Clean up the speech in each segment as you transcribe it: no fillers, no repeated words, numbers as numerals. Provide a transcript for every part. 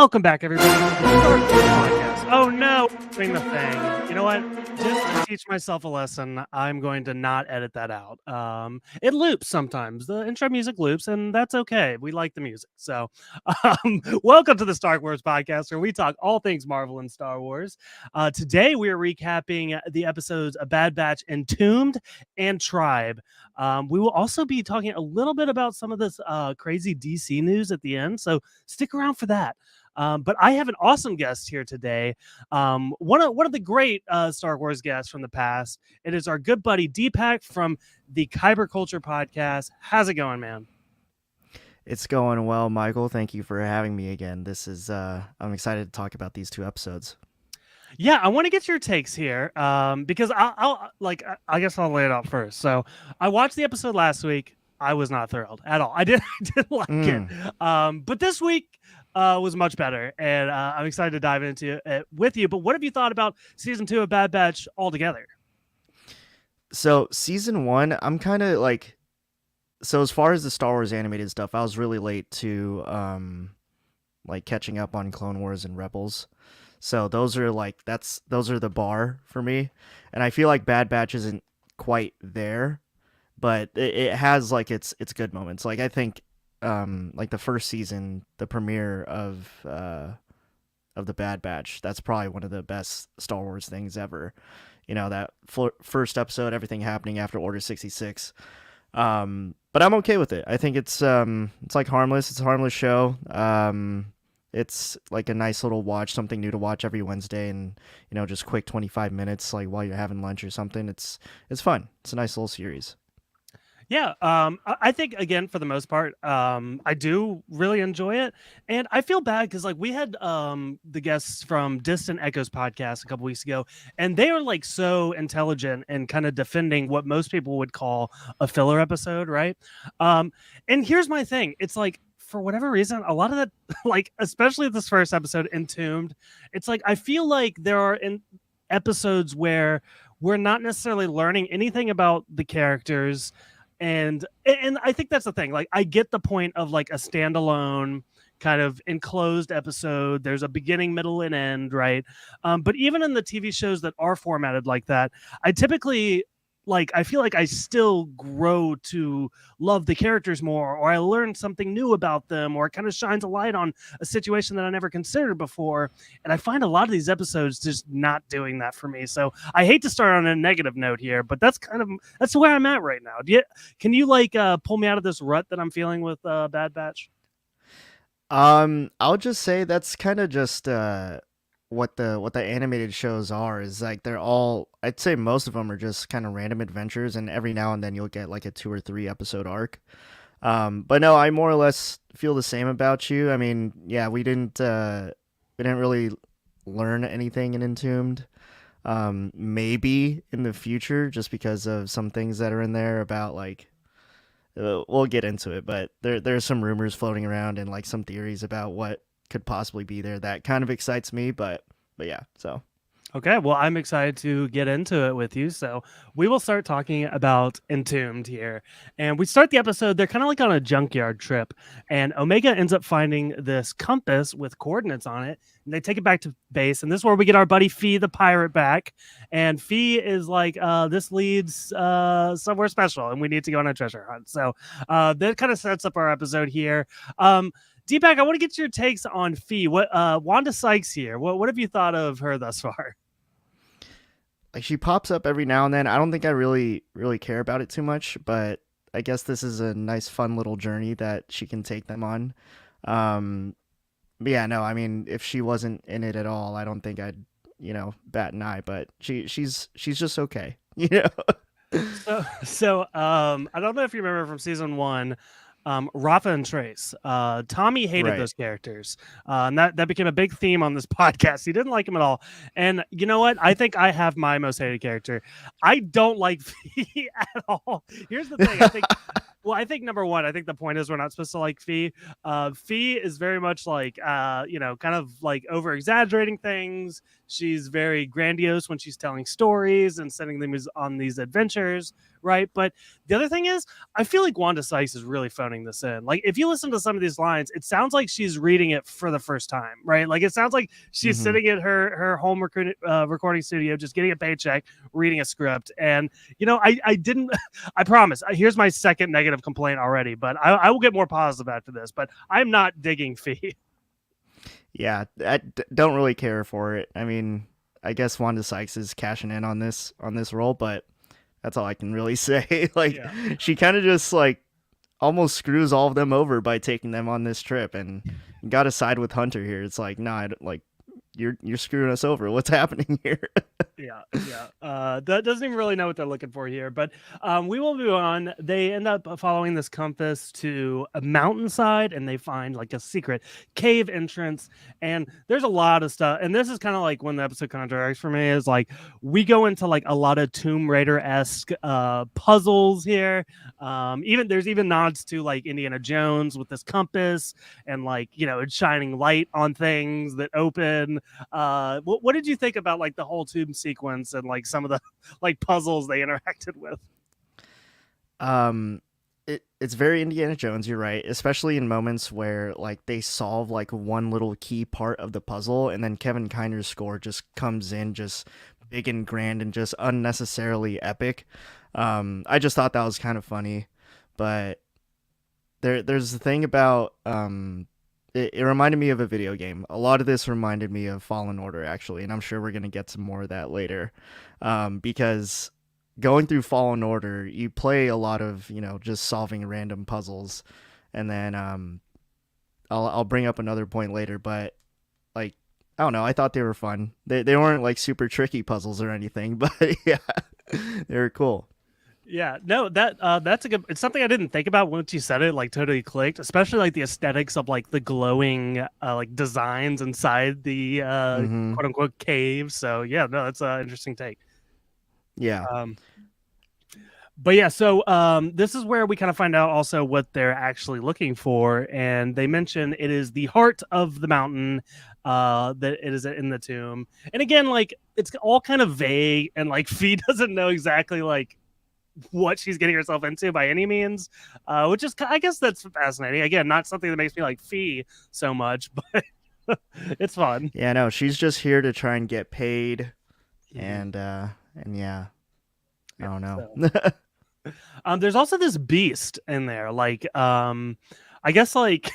Welcome back, everybody, to the Star Wars podcast. Oh no, doing the thing. You know what? Just to teach myself a lesson, I'm going to not edit that out. It loops sometimes. The intro music loops, and that's okay. We like the music. So, welcome to the Star Wars podcast, where we talk all things Marvel and Star Wars. Today, we are recapping the episodes A Bad Batch, Entombed, and Tribe. We will also be talking a little bit about some of this crazy DC news at the end. So, stick around for that. But I have an awesome guest here today. One of the great Star Wars guests from the past. It is our good buddy Depak from the Kyber Culture podcast. How's it going, man? It's going well, Michael. Thank you for having me again. This is I'm excited to talk about these two episodes. Yeah, I want to get your takes here because I guess I'll lay it out first. So I watched the episode last week. I was not thrilled at all. I didn't like it. But this week was much better, and I'm excited to dive into it with you. But what have you thought about season 2 of Bad Batch altogether? So season 1, I'm kind of like, so as far as the Star Wars animated stuff, I was really late to like catching up on Clone Wars and Rebels. So those are the bar for me, and I feel like Bad Batch isn't quite there, but it has like its good moments. Like I think like the first season, the premiere of the Bad Batch, that's probably one of the best Star Wars things ever. You know, that first episode, everything happening after Order 66. But I'm okay with it. I think it's like harmless. It's a harmless show. It's like a nice little watch, something new to watch every Wednesday, and just quick 25 minutes, like while you're having lunch or something. It's fun. It's a nice little series. Yeah, I think again for the most part, I do really enjoy it, and I feel bad because like we had the guests from Distant Echoes podcast a couple weeks ago, and they are like so intelligent and kind of defending what most people would call a filler episode, right? And here's my thing: it's like for whatever reason, a lot of that, like especially this first episode, Entombed, it's like I feel like there are episodes where we're not necessarily learning anything about the characters. And I think that's the thing. Like, I get the point of like a standalone kind of enclosed episode. There's a beginning, middle, and end, right? But even in the TV shows that are formatted like that, I typically I feel like I still grow to love the characters more, or I learn something new about them, or it kind of shines a light on a situation that I never considered before. And I find a lot of these episodes just not doing that for me. So I hate to start on a negative note here, but that's where I'm at right now. Can you pull me out of this rut that I'm feeling with Bad Batch? I'll just say that's kind of just what the animated shows are, is like they're all, I'd say most of them are just kind of random adventures, and every now and then you'll get like a 2 or 3 episode arc. But no, I more or less feel the same about you. I mean, yeah, we didn't really learn anything in Entombed. Maybe in the future, just because of some things that are in there about like we'll get into it, but there's some rumors floating around and like some theories about what could possibly be there that kind of excites me, but yeah, so okay, well, I'm excited to get into it with you. So we will start talking about Entombed here. And we start the episode, they're kind of like on a junkyard trip. And Omega ends up finding this compass with coordinates on it. And they take it back to base. And this is where we get our buddy Fee the pirate back. And Fee is like, this leads somewhere special, and we need to go on a treasure hunt. So that kind of sets up our episode here. Deepak, I want to get your takes on Fee. What Wanda Sykes here? What have you thought of her thus far? like she pops up every now and then. I don't think I really care about it too much, but I guess this is a nice fun little journey that she can take them on. But yeah, no, I mean, if she wasn't in it at all, I don't think I'd bat an eye, but she's just okay. So I don't know if you remember from season 1, Rafa and Trace. Tommy hated those characters, and that became a big theme on this podcast. He didn't like him at all. And you know what? I think I have my most hated character. I don't like Fee at all. Here's the thing. I think number one, I think the point is we're not supposed to like Fee. Fee is very much like, kind of like over exaggerating things. She's very grandiose when she's telling stories and sending them on these adventures, right? But the other thing is, I feel like Wanda Sykes is really phoning this in. Like, if you listen to some of these lines, it sounds like she's reading it for the first time, right? Like, it sounds like she's Hmm. sitting at her home recording studio, just getting a paycheck, reading a script. And I didn't. I promise. Here's my second negative complaint already, but I will get more positive after this. But I'm not digging Fee. Yeah, don't really care for it. I mean, I guess Wanda Sykes is cashing in on this role, but that's all I can really say. Like, Yeah. she kind of just like almost screws all of them over by taking them on this trip, and got to side with Hunter here. It's like, nah, like you're screwing us over. What's happening here? Yeah. That doesn't even really know what they're looking for here, but we will move on. They end up following this compass to a mountainside, and they find like a secret cave entrance. And there's a lot of stuff. And this is kind of like when the episode kind of drags for me is like we go into like a lot of Tomb Raider esque puzzles here. Even there's even nods to like Indiana Jones with this compass and like it's shining light on things that open. What did you think about like the whole tomb sequence and like some of the like puzzles they interacted with? Um, it's very Indiana Jones. You're right, especially in moments where like they solve like one little key part of the puzzle, and then Kevin Kiner's score just comes in just big and grand and just unnecessarily epic. I just thought that was kind of funny, but there's the thing about it reminded me of a video game. A lot of this reminded me of Fallen Order, actually, and I'm sure we're gonna get some more of that later. Because going through Fallen Order, you play a lot of just solving random puzzles, and then I'll bring up another point later, but like I don't know, I thought they were fun. They weren't like super tricky puzzles or anything, but yeah, they were cool. Yeah, no, that's a good. It's something I didn't think about once you said it. Like totally clicked, especially like the aesthetics of like the glowing like designs inside the Hmm. quote unquote cave. So yeah, no, that's an interesting take. Yeah. Um, but yeah, so this is where we kind of find out also what they're actually looking for, and they mention it is the heart of the mountain, that it is in the tomb. And again, like it's all kind of vague, and like Fee doesn't know exactly like what she's getting herself into by any means, which is I guess that's fascinating. Again, not something that makes me like Fee so much, but it's fun. Yeah, no, she's just here to try and get paid, Mhm. and yeah, I Yeah. don't know. So there's also this beast in there, like I guess like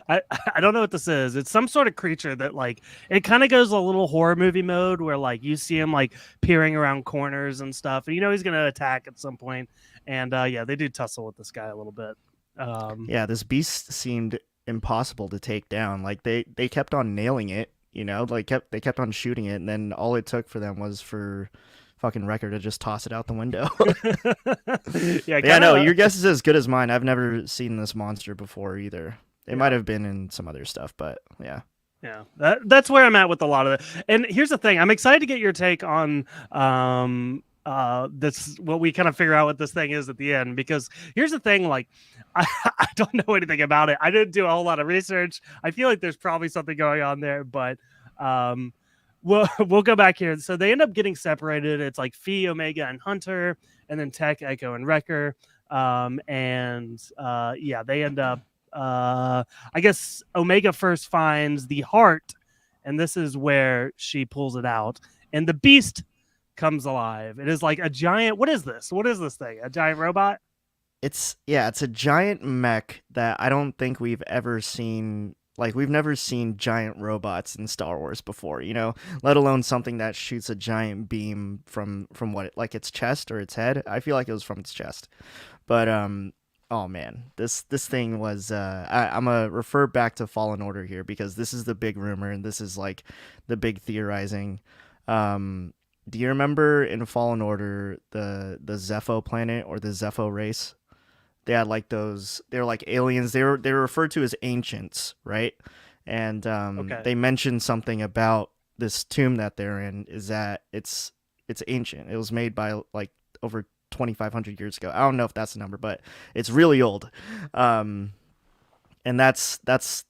I don't know what this is. It's some sort of creature that like it kind of goes a little horror movie mode where like you see him like peering around corners and stuff, and he's gonna attack at some point. And yeah, they do tussle with this guy a little bit. Um, Yeah, this beast seemed impossible to take down. Like they kept on nailing it, like they kept on shooting it, and then all it took for them was for fucking Wrecker to just toss it out the window. yeah, Yeah, kind no, of. your guess is as good as mine. I've never seen this monster before either. It might Yeah. have been in some other stuff, but yeah. Yeah, that's where I'm at with a lot of it. And here's the thing: I'm excited to get your take on this what we kind of figure out what this thing is at the end. Because here's the thing: like, I don't know anything about it. I didn't do a whole lot of research. I feel like there's probably something going on there, but um, we'll go back here. So they end up getting separated. It's like Fee, Omega, and Hunter, and then Tech, Echo, and Wrecker. And yeah, they end up I guess Omega first finds the heart, and this is where she pulls it out, and the beast comes alive. It is like a giant. What is this? What is this thing? A giant robot? It's a giant mech that I don't think we've ever seen. Like, we've never seen giant robots in Star Wars before, let alone something that shoots a giant beam from what, like its chest or its head. I feel like it was from its chest. But oh man, this thing was I'm gonna refer back to Fallen Order here because this is the big rumor and this is like the big theorizing. Do you remember in Fallen Order the Zepho planet or the Zepho race? They had like those. They were like aliens. They were referred to as ancients, right? And Okay. they mentioned something about this tomb that they're in is that it's ancient. It was made by like over 2,500 years ago. I don't know if that's the number, but it's really old. Um, and that's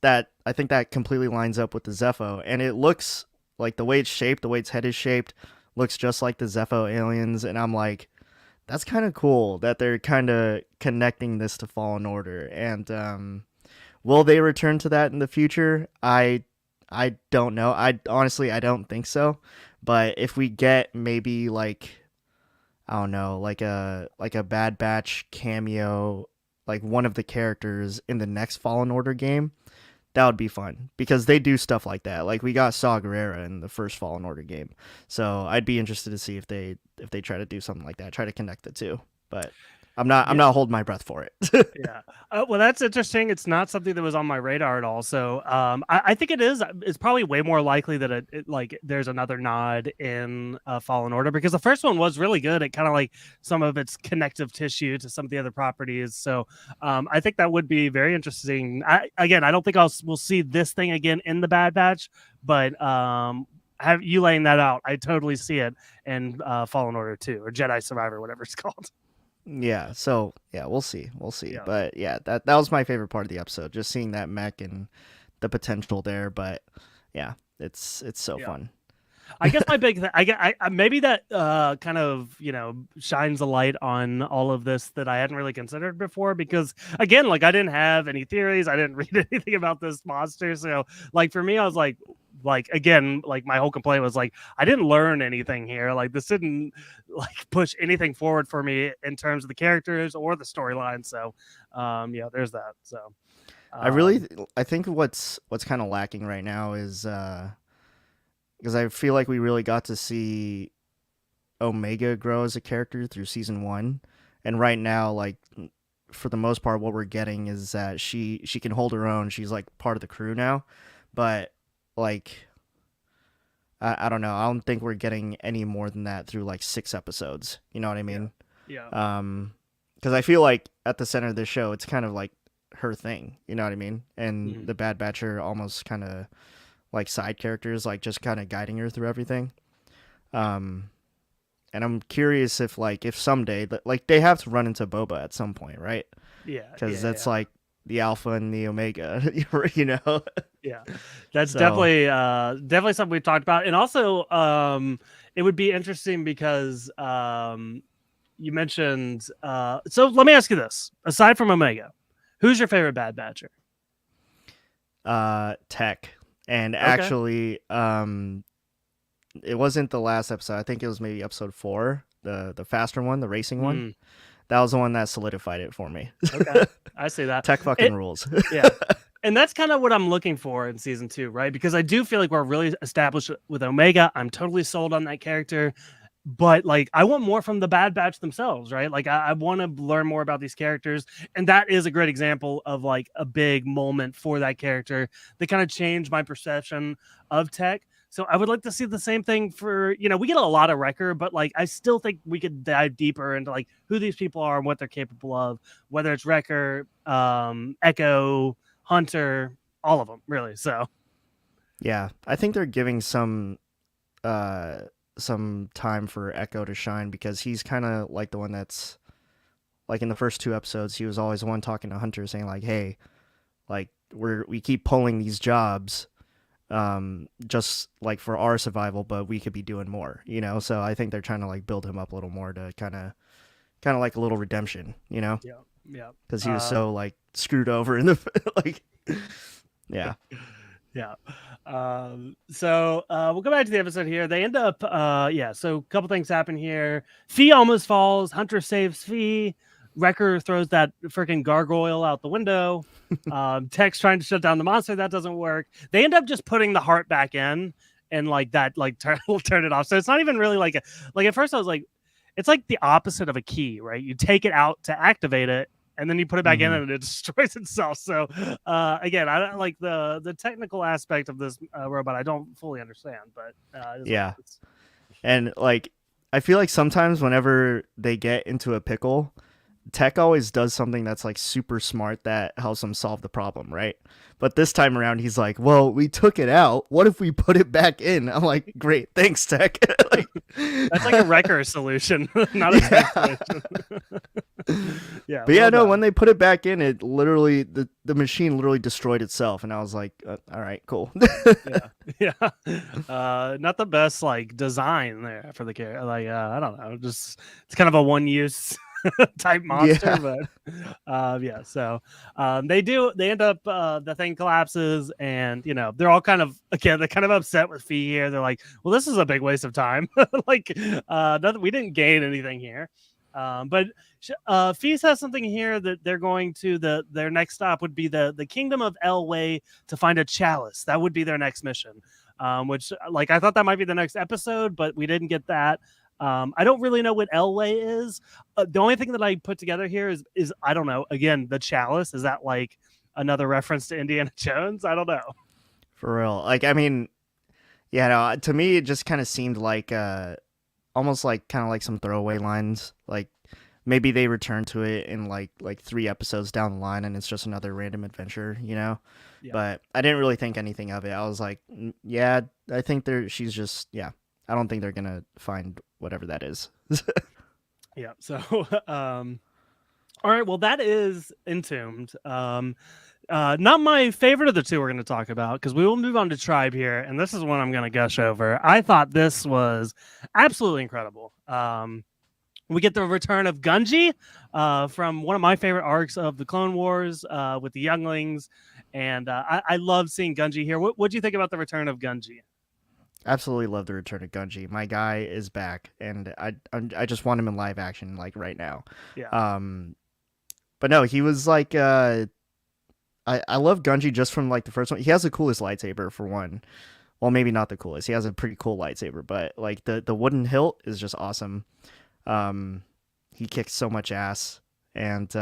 that. I think that completely lines up with the Zepho, and it looks like the way it's shaped, the way its head is shaped, looks just like the Zepho aliens. And I'm like, that's kind of cool that they're kind of connecting this to Fallen Order. And will they return to that in the future? I don't know. I honestly I don't think so. But if we get maybe like I don't know, like a Bad Batch cameo, like one of the characters in the next Fallen Order game, that would be fun because they do stuff like that. Like we got Saw Gerrera in the first Fallen Order game, so I'd be interested to see if they try to do something like that, try to connect the two. But I'm Yeah. not holding my breath for it. Yeah. Well, that's interesting. It's not something that was on my radar at all. So I think it is. It's probably way more likely that like there's another nod in Fallen Order because the first one was really good at kind of like some of its connective tissue to some of the other properties. So I think that would be very interesting. Again, I don't think we'll see this thing again in the Bad Batch, but have you laying that out? I totally see it in Fallen Order 2 or Jedi Survivor, whatever it's called. Yeah, so yeah, we'll see. We'll see. Yeah. But yeah, that was my favorite part of the episode, just seeing that mech and the potential there, but yeah, it's so Yeah. fun. I guess my big thing, maybe that kind of shines a light on all of this that I hadn't really considered before because again, like I didn't have any theories, I didn't read anything about this monster, so like for me, I was like again, like my whole complaint was like I didn't learn anything here. Like this didn't like push anything forward for me in terms of the characters or the storyline. So, yeah, there's that. So, I really um, I think what's kind of lacking right now is because I feel like we really got to see Omega grow as a character through season 1, and right now like for the most part what we're getting is that she can hold her own. She's like part of the crew now, but like I don't know. I don't think we're getting any more than that through like 6 episodes. You know what I yeah, mean? yeah. Because I feel like at the center of the show, it's kind of like her thing. You know what I mean? And Mhm. the Bad Batch are almost kind of like side characters, like just kind of guiding her through everything. Um, and I'm curious if like if someday like they have to run into Boba at some point, right? Yeah, Because yeah, that's yeah. like the Alpha and the Omega, you know. Yeah, that's So definitely something we've talked about, and also it would be interesting because you mentioned. So let me ask you this: aside from Omega, who's your favorite Bad Batcher? Tech, and Okay. actually it wasn't the last episode. I think it was maybe episode 4, the faster one, the racing one. Mm, That was the one that solidified it for me. okay, I see that. Tech fucking It rules. yeah, and that's kind of what I'm looking for in season 2, right? Because I do feel like we're really established with Omega. I'm totally sold on that character. But like I want more from the Bad Batch themselves, right? Like I want to learn more about these characters, and that is a great example of like a big moment for that character that kind of changed my perception of Tech. So I would like to see the same thing for we get a lot of Wrecker, but like I still think we could dive deeper into like who these people are and what they're capable of, whether it's Wrecker, Echo, Hunter, all of them, really. So Yeah, I think they're giving uh some time for Echo to shine because he's kind of like the one that's like in the first 2 episodes he was always the one talking to Hunter saying like, "Hey, like we keep pulling these jobs just like for our survival, but we could be doing more, you know." So I think they're trying to like build him up a little more to kind of like a little redemption, you know, yeah, yeah. because he was Um, so like screwed over in the like yeah. Yeah. So we'll go back to the episode here. They end up yeah, so a couple things happen here. Fee almost falls, Hunter saves Fee, Wrecker throws that freaking gargoyle out the window. Tech's trying to shut down the monster, that doesn't work. They end up just putting the heart back in and like that like turn it off. So it's not even really like like at first I was like it's like the opposite of a key, right? You take it out to activate it and then you put it back in Hmm. and it destroys itself. So again, I don't like the technical aspect of this robot. I don't fully understand, but it is what Yeah, it is. and like I feel like sometimes whenever they get into a pickle, Tech always does something that's like super smart that helps him solve the problem, right? But this time around, he's like, "Well, we took it out. What if we put it back in?" I'm like, "Great, thanks, Tech." Like, That's like a wrecker solution, not a tech yeah. solution. Yeah, But yeah, well no, when done. they put it back in, it literally the machine literally destroyed itself, and I was like, "All right, cool." Yeah, yeah. Not the best like design there for the character. Like, I don't know, just it's kind of a one use type monster, Yeah. but yeah. So they end up the thing collapses, and they're all kind of again they're kind of upset with Fee here. They're like, well, this is a big waste of time. Like, nothing, we didn't gain anything here. But Fee has something here that they're going to their next stop would be the kingdom of Elway to find a chalice. That would be their next mission. Which like I thought that might be the next episode, but we didn't get that. I don't really know what Elway is. The only thing that I put together here is I don't know. Again, the chalice, is that like another reference to Indiana Jones? I don't know. For real. Like, I mean, yeah, no, to me, it just kind of seemed like almost like kind of like some throwaway lines. Like maybe they return to it in like 3 episodes down the line, and it's just another random adventure, you know. Yeah. But I didn't really think anything of it. I was like, yeah, I think they're. She's just, yeah. I don't think they're gonna find whatever that is. Yeah. So all right, well that is Entombed. Not my favorite of the two we're going to talk about, because we will move on to Tribe here, and this is one I'm going to gush over. I thought this was absolutely incredible. We get the return of Gunji from one of my favorite arcs of the Clone Wars with the younglings, and I love seeing Gunji here. What do you think about the return of Gunji? Absolutely love the return of Gunji. My guy is back, and I just want him in live action like right now. Yeah, Um, but no, he was like I love Gunji just from like the first one. He has the coolest lightsaber for one. Well, maybe not the coolest. He has a pretty cool lightsaber, but like the wooden hilt is just awesome. Um, he kicks so much ass, and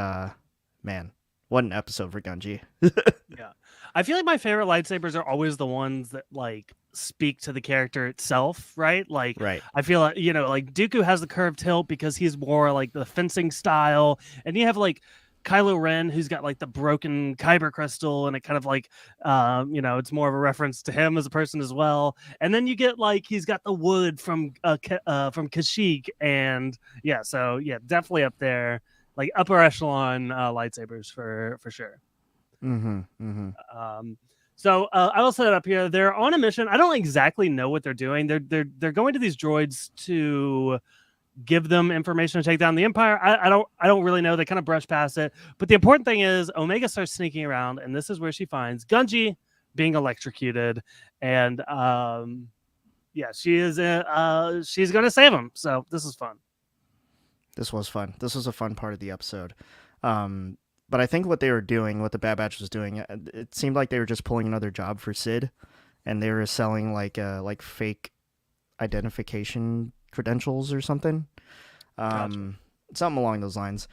man, what an episode for Gunji. yeah. I feel like my favorite lightsabers are always the ones that like speak to the character itself, right? Like Right. I feel like like Dooku has the curved hilt because he's more like the fencing style, and you have like Kylo Ren who's got like the broken Kyber crystal, and it kind of like it's more of a reference to him as a person as well. And then you get like he's got the wood from Kashyyyk, and yeah, so yeah, definitely up there, like upper echelon lightsabers for sure. Mm-hmm. Mm-hmm. Um, so I will set it up here. They're on a mission. I don't exactly know what they're doing. They're going to these droids to give them information to take down the Empire. I don't really know. They kind of brush past it. But the important thing is Omega starts sneaking around, and this is where she finds Gunji being electrocuted, and yeah, she's going to save him. So this is fun. This was fun. This was a fun part of the episode. Um, but I think what they were doing, what the Bad Batch was doing, it seemed like they were just pulling another job for Sid, and they were selling like fake identification credentials or something, Gotcha. something along those lines.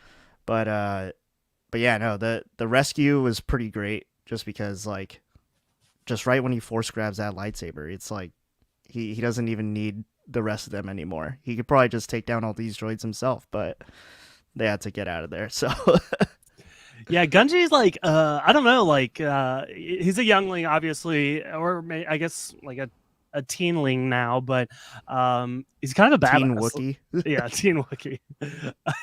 But yeah, no, the rescue was pretty great, just because like just right when he force grabs that lightsaber, it's like he doesn't even need the rest of them anymore. He could probably just take down all these droids himself, but they had to get out of there. So Yeah, Gunji's like I don't know, like he's a youngling obviously, or I guess like a teenling now, but he's kind of a Teen badass. Wookie. Yeah, teen Wookiee.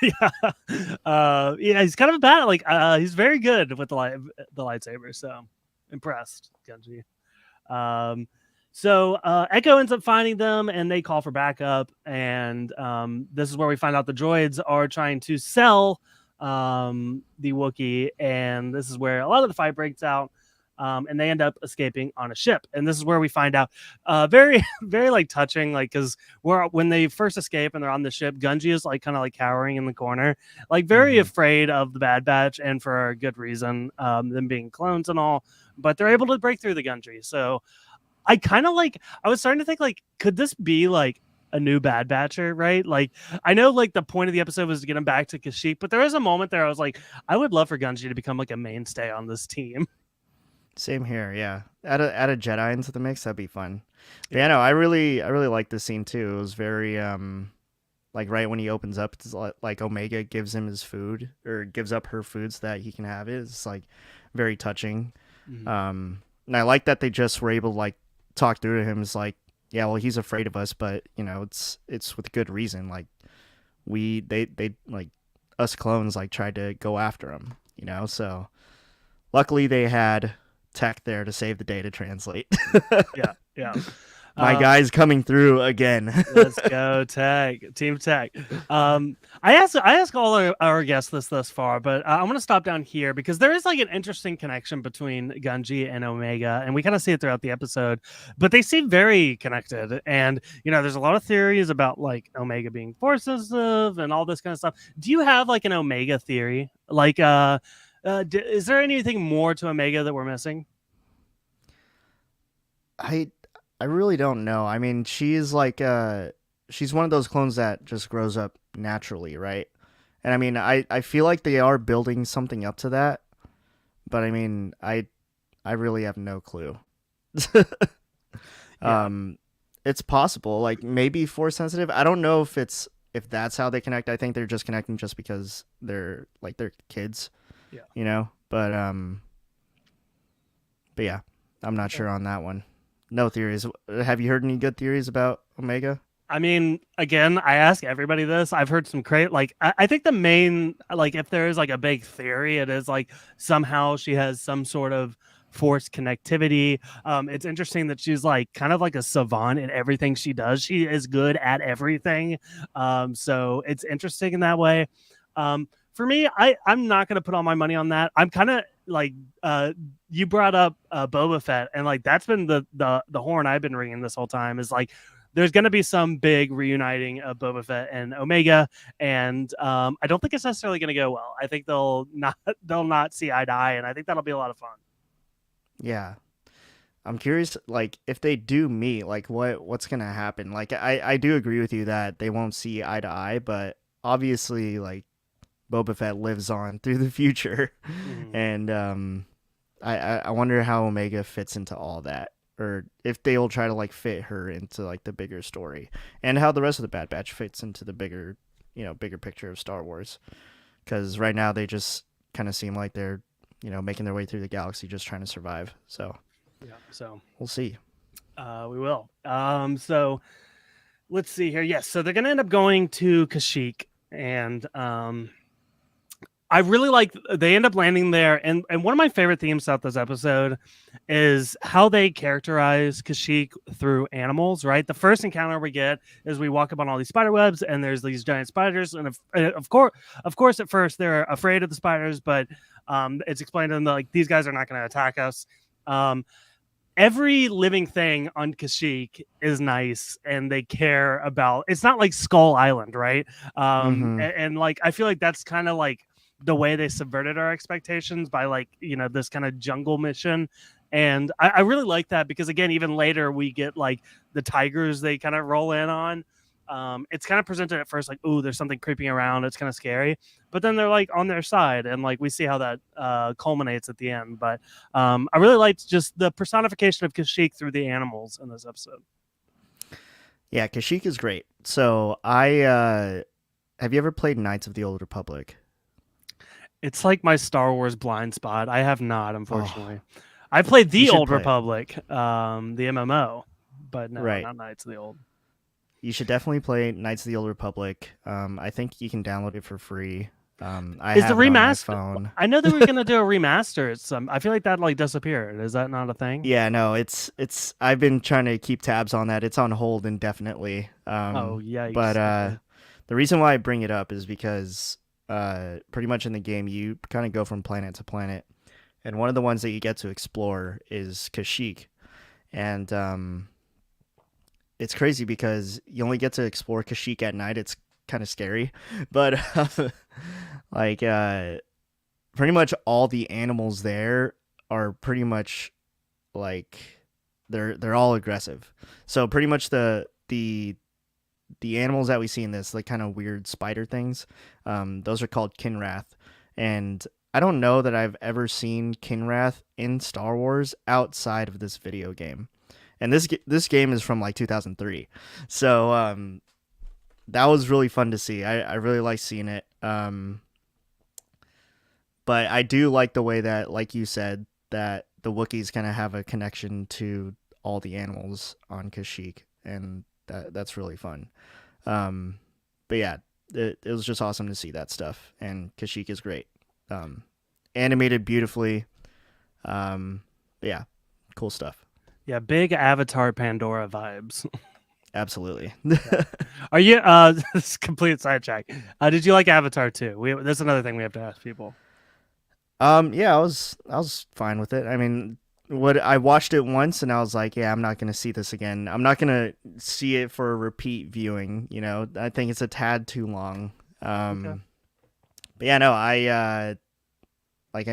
Yeah, yeah, he's kind of a bad. Like he's very good with the lightsaber. So impressed, Gunji. Um, so Echo ends up finding them, and they call for backup. And this is where we find out the droids are trying to sell the Wookiee, and this is where a lot of the fight breaks out. And they end up escaping on a ship, and this is where we find out very very like touching, like because when they first escape and they're on the ship, Gunji is like kind of like cowering in the corner, like very Mm-hmm. afraid of the Bad Batch, and for a good reason, them being clones and all. But they're able to break through the Gunji. So I kind of like, I was starting to think like, could this be like a new Bad Batcher, right? Like, I know like the point of the episode was to get him back to Kashyyyk, but there was a moment there I was like, I would love for Gunji to become like a mainstay on this team. Same here, yeah. Add a Jedi into the mix, that'd be fun. But Yeah. yeah, no, I really like this scene too. It was very like right when he opens up, it's like Omega gives him his food or gives up her food so that he can have it. It's like very touching. Mhm. And I like that they just were able to like talk through to him. It's like, yeah, well, he's afraid of us, but you know, it's with good reason. Like they like us clones like tried to go after him, you know. So luckily they had tech there to save the day to translate. Yeah, yeah. My guy's coming through again. Let's go Tech, Team Tech. I ask all our guests this thus far, but I'm gonna stop down here because there is like an interesting connection between Gunji and Omega, and we kind of see it throughout the episode. But they seem very connected, and there's a lot of theories about like Omega being force sensitive and all this kind of stuff. Do you have like an Omega theory? Like, is there anything more to Omega that we're missing? I I really don't know. I mean, she's like she's one of those clones that just grows up naturally, right? And I mean, I feel like they are building something up to that, but I mean, I really have no clue. Yeah, um it's possible, like maybe force sensitive. I don't know if that's how they connect. I think they're just connecting just because they're kids, yeah. you know? But yeah, I'm not sure on that one. No theories. Have you heard any good theories about Omega? I mean, again, I ask everybody this. I've heard some great, like, I think the main, like, if there is like a big theory, it is like somehow she has some sort of force connectivity. It's interesting that she's like kind of like a savant in everything she does. She is good at everything. So it's interesting in that way. For me, I'm not gonna put all my money on that. I'm kind of like, you brought up Boba Fett, and like that's been the horn I've been ringing this whole time. Is like there's going to be some big reuniting of Boba Fett and Omega, and I don't think it's necessarily going to go well. I think they'll not see eye to eye, and I think that'll be a lot of fun. Yeah. I'm curious, like if they do meet, like what's gonna happen. Like I do agree with you that they won't see eye to eye, but obviously like Boba Fett lives on through the future, Mhm. and I wonder how Omega fits into all that, or if they will try to like fit her into like the bigger story, and how the rest of the Bad Batch fits into the bigger, bigger picture of Star Wars. Because right now they just kind of seem like they're, making their way through the galaxy, just trying to survive. So Yeah, so we'll see. we will. So let's see here. Yes, so they're going to end up going to Kashyyyk, and I really like they end up landing there, and one of my favorite themes throughout this episode is how they characterize Kashyyyk through animals. Right, the first encounter we get is we walk up on all these spider webs, and there's these giant spiders, and of course, at first they're afraid of the spiders, but it's explained to them that like these guys are not going to attack us. Um, every living thing on Kashyyyk is nice and they care about it's not like Skull Island, right? Mm-hmm. And like I feel like that's kind of like the way they subverted our expectations by like, this kind of jungle mission. And I really like that because again, even later we get like the tigers they kind of roll in on. It's kind of presented at first like, oh, there's something creeping around. It's kind of scary, but then they're like on their side, and like we see how that culminates at the end. But I really liked just the personification of Kashyyyk through the animals in this episode. Yeah, Kashyyyk is great. So I have you ever played Knights of the Old Republic? It's like my Star Wars blind spot. I have not, Oh, unfortunately. I played you the should Old play it. Republic, the MMO, but no, Right. not Knights of the Old. You should definitely play Knights of the Old Republic. I think you can download it for free. I Is the have it on my remaster? phone. I know they were gonna do a remaster. I feel like that like disappeared. Is that not a thing? Yeah, no, it's. I've been trying to keep tabs on that. It's on hold indefinitely. Oh But yikes! Okay. the reason why I bring it up is because pretty much in the game you kind of go from planet to planet, and one of the ones that you get to explore is Kashyyyk, and it's crazy because you only get to explore Kashyyyk at night. It's kind of scary, but like pretty much all the animals there are pretty much like they're all aggressive. So pretty much the animals that we see in this like kind of weird spider things, those are called Kinrath, and I don't know that I've ever seen Kinrath in Star Wars outside of this video game. And this game is from like 2003, so that was really fun to see. I really like seeing it. But I do like the way that, like you said, that the Wookiees kind of have a connection to all the animals on Kashyyyk, and that's really fun. Um, but yeah, it was just awesome to see that stuff, and Kashyyyk is great. Um, Animated beautifully. But yeah, cool stuff. Yeah, big Avatar Pandora vibes. Absolutely. Yeah. Are you this is complete sidetrack. Did you like Avatar too? That's another thing we have to ask people. Yeah, I was fine with it. I mean, what I watched it once and I was like, yeah, I'm not gonna see this again. I'm not gonna see it for a repeat viewing. I think it's a tad too long. Okay. But yeah, no, I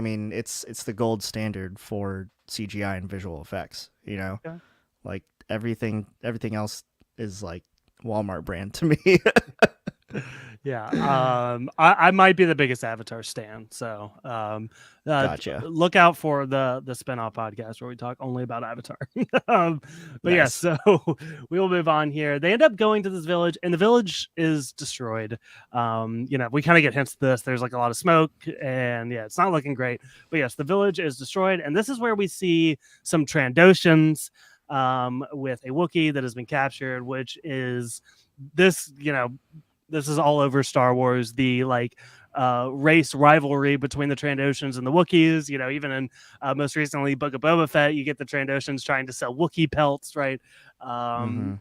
mean, it's the gold standard for CGI and visual effects. Okay. Like everything else is like Walmart brand to me. Yeah. I might be the biggest Avatar stan. So Gotcha. look out for the spinoff podcast where we talk only about Avatar. um, but yeah, Nice. so we will move on here. They end up going to this village, and the village is destroyed. We kind of get hints to this. There's like a lot of smoke, and yeah, it's not looking great. But yes, the village is destroyed, and this is where we see some Trandoshans with a Wookiee that has been captured, which is this, this is all over Star Wars, the like race rivalry between the Trandoshans and the Wookiees. Even in most recently Book of Boba Fett, you get the Trandoshans trying to sell Wookiee pelts, right? Mm-hmm.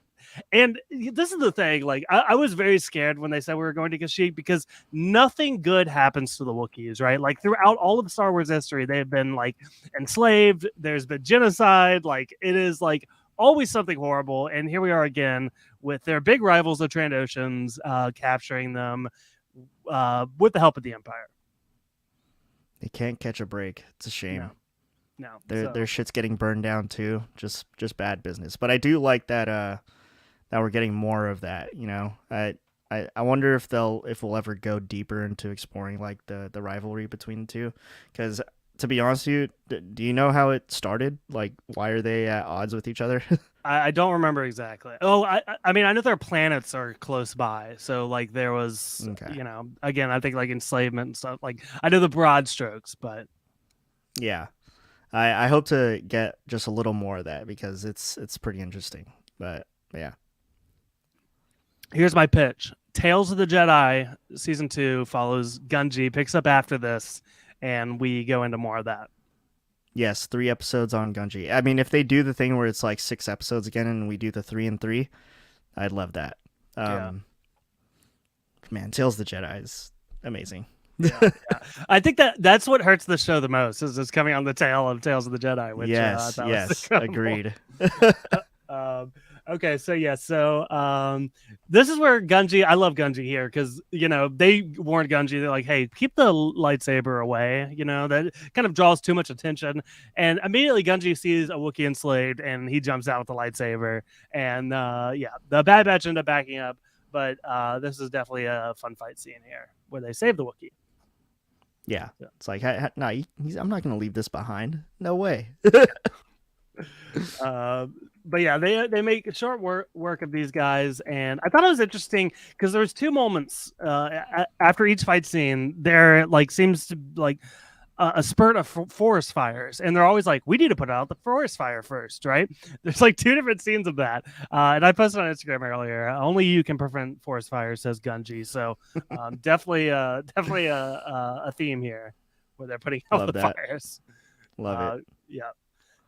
And this is the thing, like I was very scared when they said we were going to Kashyyyk because nothing good happens to the Wookiees, right? Like throughout all of Star Wars history, they've been like enslaved, there's been genocide, like it is like always something horrible. And here we are again with their big rivals, the Trandoshans, capturing them with the help of the Empire. They can't catch a break. It's a shame. No, no. Their shit's getting burned down too. Just bad business. But I do like that we're getting more of that. I wonder if we'll ever go deeper into exploring like the rivalry between the two. Because to be honest with you, do you know how it started? Like, why are they at odds with each other? I don't remember exactly. Oh, I mean, I know their planets are close by. So like there was, Okay. Again, I think like enslavement and stuff. Like I know the broad strokes, but Yeah. I hope to get just a little more of that because it's pretty interesting. But yeah. here's my pitch. Tales of the Jedi season 2 follows Gunji, picks up after this, and we go into more of that. Yes, 3 episodes on Gunji. I mean, if they do the thing where it's like 6 episodes again and we do the 3 and 3, I'd love that. Yeah. Man, Tales of the Jedi is amazing. Yeah. I think that's what hurts the show the most is it's coming on the tail of Tales of the Jedi, which Yes, yes, agreed. Okay, so yeah, this is where Gunji. I love Gunji here because they warned Gunji. They're like, "Hey, keep the lightsaber away." That kind of draws too much attention. And immediately Gunji sees a Wookiee enslaved, and he jumps out with the lightsaber. And the Bad Batch end up backing up, but this is definitely a fun fight scene here where they save the Wookiee. Yeah, it's like, no, I'm not gonna leave this behind. No way. But yeah, they make short work of these guys, and I thought it was interesting because there was 2 moments after each fight scene. There like seems to like a spurt of forest fires, and they're always like, "We need to put out the forest fire first, right?" There's like 2 different scenes of that, and I posted on Instagram earlier. Only you can prevent forest fires, says Gunji. So definitely a theme here where they're putting out Love the that. fires. Love it. Yeah.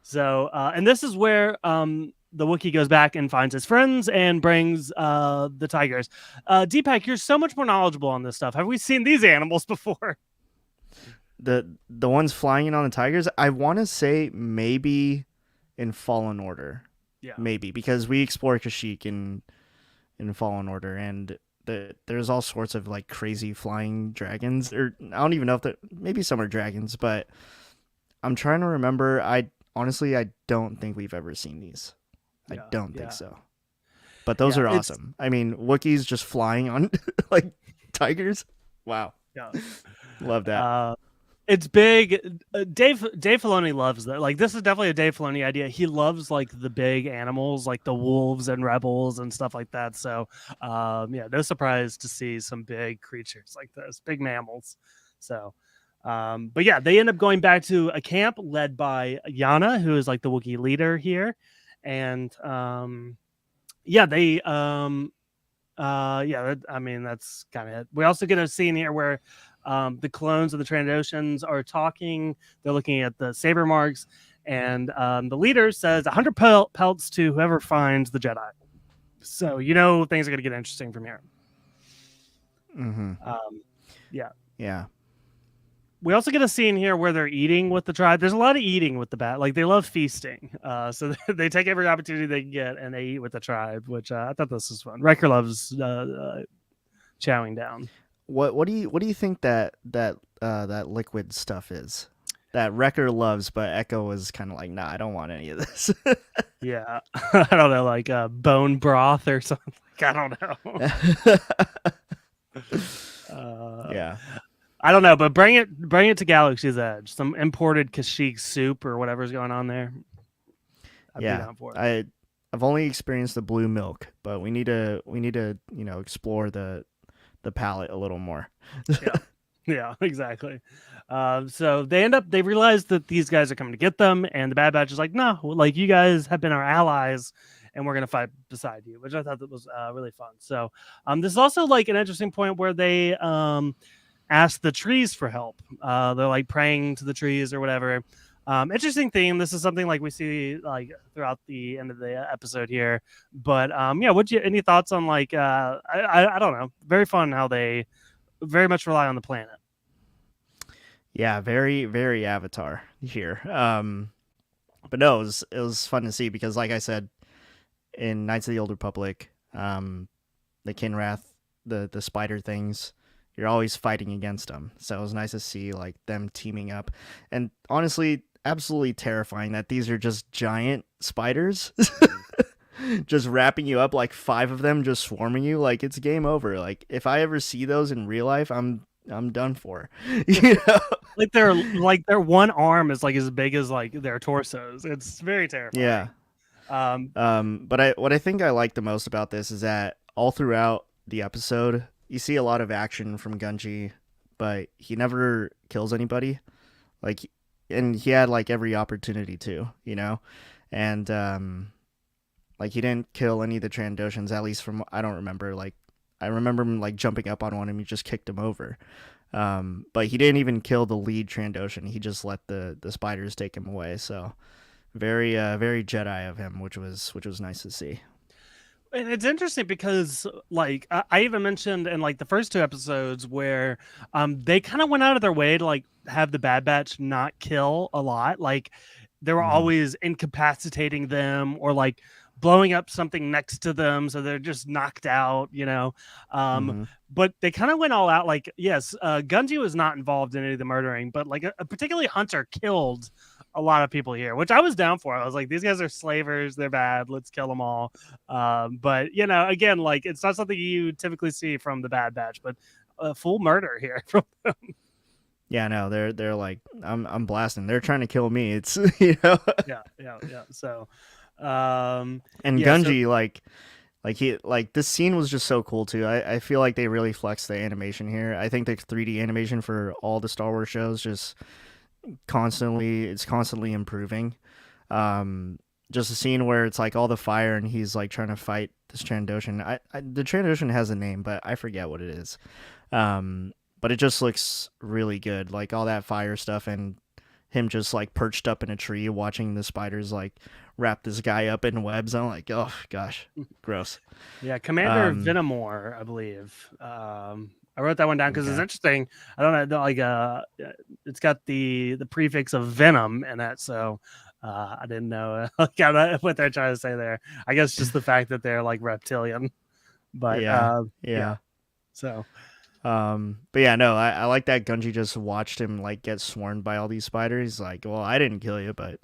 So, and this is where the Wookiee goes back and finds his friends and brings the tigers. Depak, you're so much more knowledgeable on this stuff. Have we seen these animals before? The ones flying in on the tigers, I want to say maybe in Fallen Order. Yeah. Maybe because we explore Kashyyyk in Fallen Order, and there's all sorts of like crazy flying dragons, or I don't even know if that maybe some are dragons, but I'm trying to remember. Honestly, I don't think we've ever seen these. I don't think so. But those are awesome. I mean, Wookiees just flying on like tigers. Wow. Yeah. Love that. It's big. Dave Filoni loves that. Like this is definitely a Dave Filoni idea. He loves like the big animals, like the wolves and rebels and stuff like that. So, yeah, no surprise to see some big creatures like this, big mammals. So, but yeah, they end up going back to a camp led by Yana, who is like the Wookiee leader here, and yeah, they yeah, I mean that's kind of it. We also get a scene here where the clones of the Trandoshans are talking. They're looking at the saber marks, and the leader says 100 pelts to whoever finds the Jedi. So you know things are going to get interesting from here. Mm-hmm. Yeah. Yeah. We also get a scene here where they're eating with the tribe. There's a lot of eating with the bat. Like they love feasting. So they take every opportunity they can get and they eat with the tribe, which I thought this was fun. Wrecker loves chowing down. What do you think that liquid stuff is? That Wrecker loves, but Echo was kind of like, nah, I don't want any of this. Yeah. I don't know, like bone broth or something. I don't know. Yeah. I don't know, but bring it to Galaxy's Edge. Some imported Kashyyyk soup or whatever's going on there. I'd be Yeah. down for it. I've only experienced the blue milk, but we need to explore the palette a little more. Yeah. Yeah, exactly. So they realize that these guys are coming to get them, and the Bad Batch is like, no, like you guys have been our allies, and we're gonna fight beside you, which I thought that was really fun. So this is also like an interesting point where they ask the trees for help. They're like praying to the trees or whatever. Interesting theme. This is something like we see like throughout the end of the episode here. But yeah, any thoughts on like I don't know. Very fun how they very much rely on the planet. Yeah, very very Avatar here. But no, it was fun to see because, like I said, in Knights of the Old Republic, the Kinrath, the spider things, you're always fighting against them. So it was nice to see like them teaming up, and honestly, absolutely terrifying that these are just giant spiders. Just wrapping you up, like 5 of them just swarming you. Like it's game over. Like if I ever see those in real life, I'm done for. You know? Like their one arm is like as big as like their torsos. It's very terrifying. Yeah. But what I think I like the most about this is that all throughout the episode, you see a lot of action from Gunji, but he never kills anybody. Like, and he had like every opportunity to, and like he didn't kill any of the Trandoshans, at least from I don't remember. Like, I remember him like jumping up on one and he just kicked him over. But he didn't even kill the lead Trandoshan. He just let the spiders take him away. So very very Jedi of him, which was nice to see. And it's interesting because like I even mentioned in like the first 2 episodes where they kind of went out of their way to like have the Bad Batch not kill a lot. Like they were always incapacitating them or like blowing up something next to them so they're just knocked out, but they kind of went all out. Like yes, Gunji was not involved in any of the murdering, but like particularly Hunter killed a lot of people here, which I was down for. I was like, these guys are slavers, they're bad, let's kill them all. But again, like it's not something you typically see from the Bad Batch, but full murder here from them. Yeah, no, they're like, I'm blasting. They're trying to kill me. It's Yeah. So and yeah, Gunji like this scene was just so cool too. I feel like they really flexed the animation here. I think the 3D animation for all the Star Wars shows just constantly improving. Just a scene where it's like all the fire and he's like trying to fight this Trandoshan. The Trandoshan has a name, but I forget what it is. But it just looks really good, like all that fire stuff and him just like perched up in a tree watching the spiders like wrap this guy up in webs. I'm like, oh gosh, gross. Yeah, Commander Venomore, I believe. I wrote that one down because it's interesting. I don't know, like it's got the prefix of venom in it, so I didn't know what they're trying to say there. I guess just the fact that they're like reptilian, but yeah. So, but yeah, no, I like that Gunji just watched him like get swarmed by all these spiders. He's like, well, I didn't kill you, but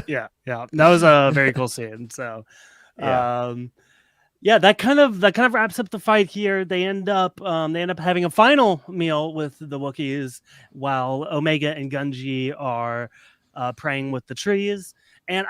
yeah, that was a very cool scene. So, yeah. Yeah, that kind of wraps up the fight here. They end up having a final meal with the Wookiees while Omega and Gunji are praying with the trees. And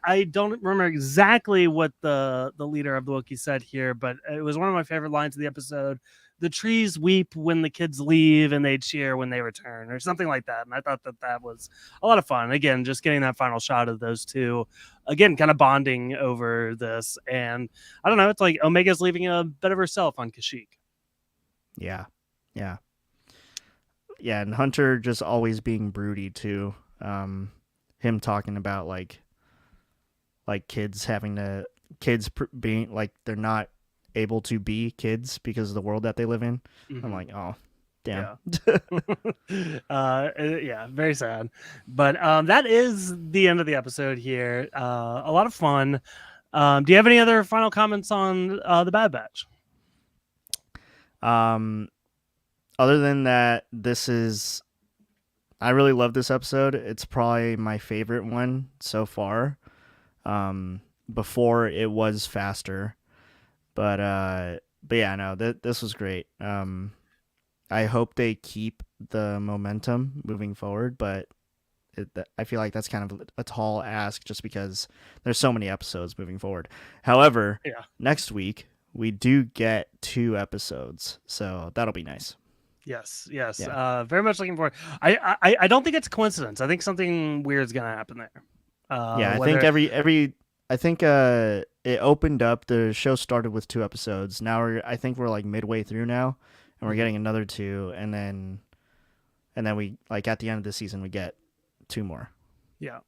I don't remember exactly what the leader of the Wookiees said here, but it was one of my favorite lines of the episode. The trees weep when the kids leave, and they cheer when they return, or something like that. And I thought that was a lot of fun. Again, just getting that final shot of those two, again, kind of bonding over this. And I don't know. It's like Omega's leaving a bit of herself on Kashyyyk. Yeah, yeah, yeah. And Hunter just always being broody too. Him talking about kids having to being like they're not able to be kids because of the world that they live in. I'm like, oh, damn. Yeah. Yeah, very sad. But that is the end of the episode here. A lot of fun. Do you have any other final comments on the Bad Batch? Other than that, I really love this episode. It's probably my favorite one so far. Before it was faster, but yeah, no, this was great. I hope they keep the momentum moving forward, but I feel like that's kind of a tall ask just because there's so many episodes moving forward. However, Yeah. next week we do get 2 episodes, so that'll be nice. Yes. Yeah. Very much looking forward. I don't think it's a coincidence. I think something weird's gonna happen there. Yeah, I think I think it opened up. The show started with 2 episodes. Now I think we're like midway through now, and we're getting another 2, and then we like at the end of the season we get 2 more. Yeah.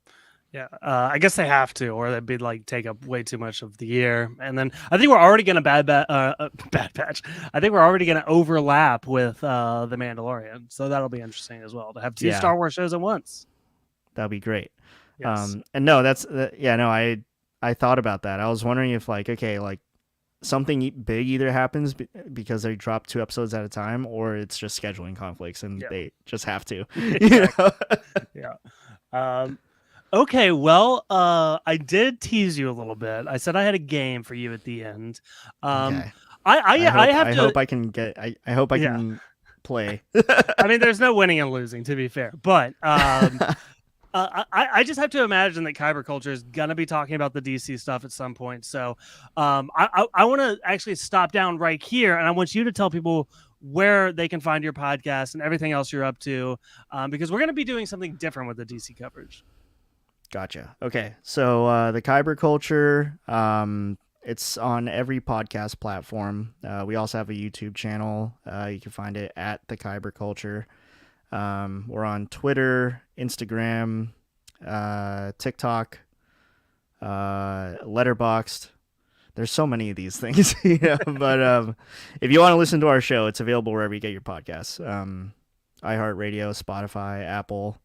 Yeah, I guess they have to, or they'd be like take up way too much of the year. And then I think we're already going to bad patch. I think we're already going to overlap with the Mandalorian, so that'll be interesting as well to have 2 Yeah. Star Wars shows at once. That'll be great. Yes. And no, that's yeah, no, I thought about that. I was wondering if like okay, like something big either happens because they drop 2 episodes at a time, or it's just scheduling conflicts and they just have to. You know? Yeah. Okay, well, I did tease you a little bit. I said I had a game for you at the end. Okay. I hope I can get. I hope I can play. I mean, there's no winning and losing, to be fair, but I just have to imagine that Kyber Culture is gonna be talking about the DC stuff at some point. So, I want to actually stop down right here, and I want you to tell people where they can find your podcast and everything else you're up to, because we're gonna be doing something different with the DC coverage. Gotcha. Okay. So the Kyber Culture, it's on every podcast platform. We also have a YouTube channel. You can find it at the Kyber Culture. We're on Twitter, Instagram, TikTok, Letterboxd. There's so many of these things, but if you want to listen to our show, it's available wherever you get your podcasts. iHeartRadio, Spotify, Apple.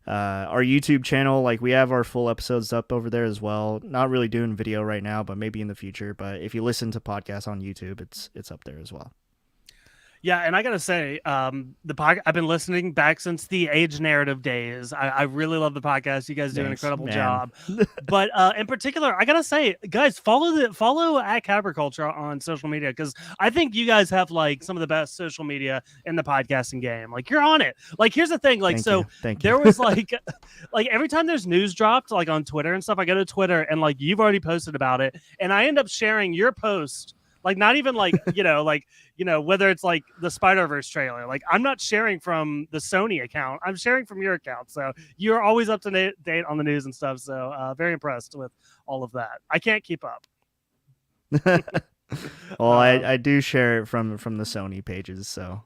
Our YouTube channel, like we have our full episodes up over there as well. Not really doing video right now, but maybe in the future. But if you listen to podcasts on YouTube, it's up there as well. Yeah, and I gotta say, I've been listening back since the Age Narrative days. I really love the podcast. You guys do an incredible job. But in particular, I gotta say, guys, follow at Kyber Culture on social media, because I think you guys have like some of the best social media in the podcasting game. Like you're on it. Like here's the thing, like Thank you. there was like every time there's news dropped, like on Twitter and stuff, I go to Twitter and like you've already posted about it, and I end up sharing your post. Like not even like whether it's like the Spider-Verse trailer, like I'm not sharing from the Sony account, I'm sharing from your account, so you're always up to date on the news and stuff. So very impressed with all of that. I can't keep up. Well, I do share it from the Sony pages, so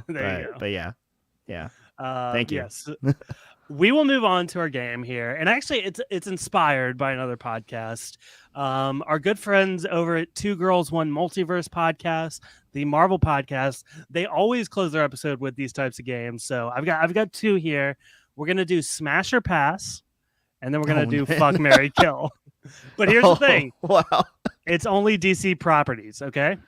but yeah. Thank you. Yes. We will move on to our game here, and actually it's inspired by another podcast. Our good friends over at Two Girls One Multiverse podcast, the Marvel podcast, they always close their episode with these types of games. So I've got 2 here. We're gonna do Smash or Pass, and then we're gonna do Fuck, Marry, Kill. But here's the thing. Wow. It's only DC properties, okay?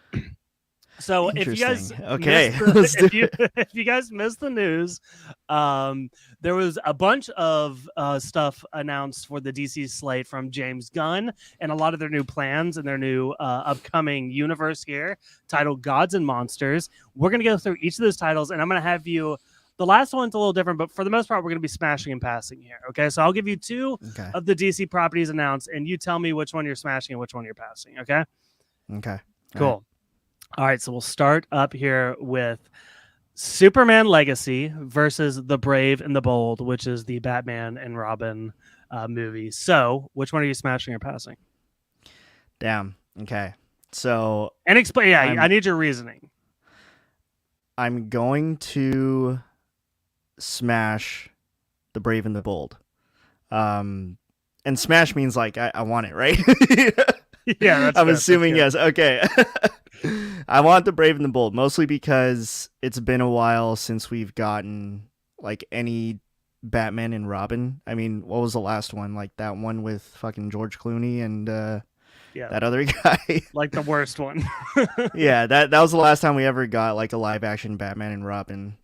So if you Interesting. guys missed Okay, the let's do it. if you guys missed the news, there was a bunch of stuff announced for the DC slate from James Gunn and a lot of their new plans and their new upcoming universe here titled Gods and Monsters. We're gonna go through each of those titles, and I'm gonna have you. The last one's a little different, but for the most part, we're going to be smashing and passing here. Okay, so I'll give you two Okay. of the DC properties announced, and you tell me which one you're smashing and which one you're passing. Okay, Okay. All right. cool. All right, so we'll start up here with Superman Legacy versus The Brave and the Bold, which is the Batman and Robin movie. So, which one are you smashing or passing? Damn. Okay. So And explain. Yeah, I I'm need your reasoning. I'm going to smash the Brave and the Bold. And smash means like I want it, right? Yeah, that's I'm good. assuming That's yes. Okay. I want the Brave and the Bold, mostly because it's been a while since we've gotten like any Batman and Robin. I mean, what was the last one? Like that one with fucking George Clooney and Yeah, that other guy. like the worst one. Yeah, that was the last time we ever got like a live action Batman and Robin.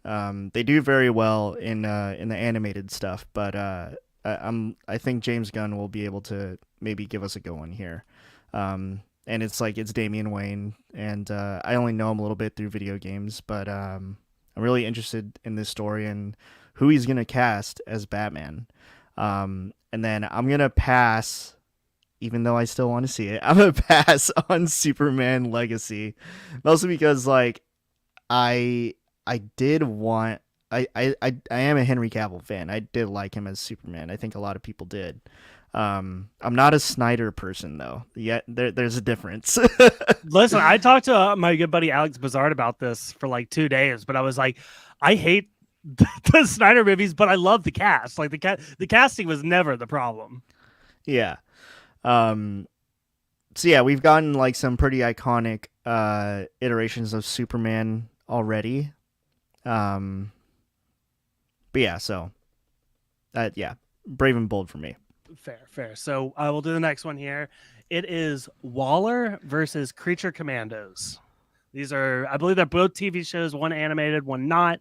They do very well in the animated stuff, but I think James Gunn will be able to maybe give us a good one here. And it's Damian Wayne, and I only know him a little bit through video games, but I'm really interested in this story and who he's gonna cast as Batman. And then I'm gonna pass, even though I still want to see it. I'm gonna pass on Superman Legacy, mostly because like I did want. I am a Henry Cavill fan. I did like him as Superman. I think a lot of people did. I'm not a Snyder person though. Yet there's a difference. Listen, I talked to my good buddy Alex Bazard about this for like 2 days, but I was like, I hate the Snyder movies, but I love the cast. Like the casting was never the problem. Yeah. So yeah, we've gotten like some pretty iconic iterations of Superman already. But yeah, so yeah, Brave and Bold for me. Fair. So I will do the next one here. It is Waller versus Creature Commandos. These are, I believe, they're both TV shows. One animated, one not.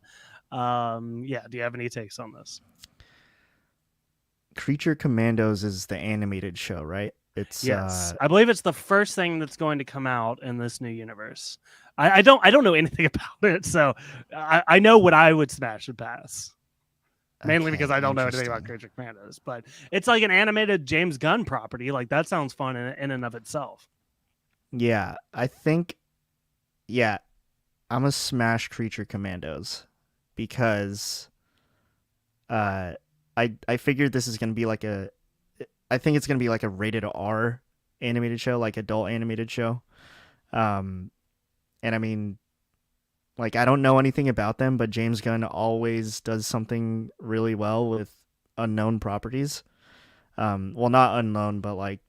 Yeah. Do you have any takes on this? Creature Commandos is the animated show, right? It's Yes, I believe it's the first thing that's going to come out in this new universe. I don't know anything about it, so I know what I would smash and pass. Mainly because okay, I don't know anything about interesting. Creature Commandos, but it's like an animated James Gunn property. Like that sounds fun in and of itself. Yeah, I think yeah, I'm a smash Creature Commandos because uh I figured this is gonna be like a I think it's gonna be like a rated R animated show, like adult animated show. Um, and I mean, like I don't know anything about them, but James Gunn always does something really well with unknown properties. Well, not unknown, but like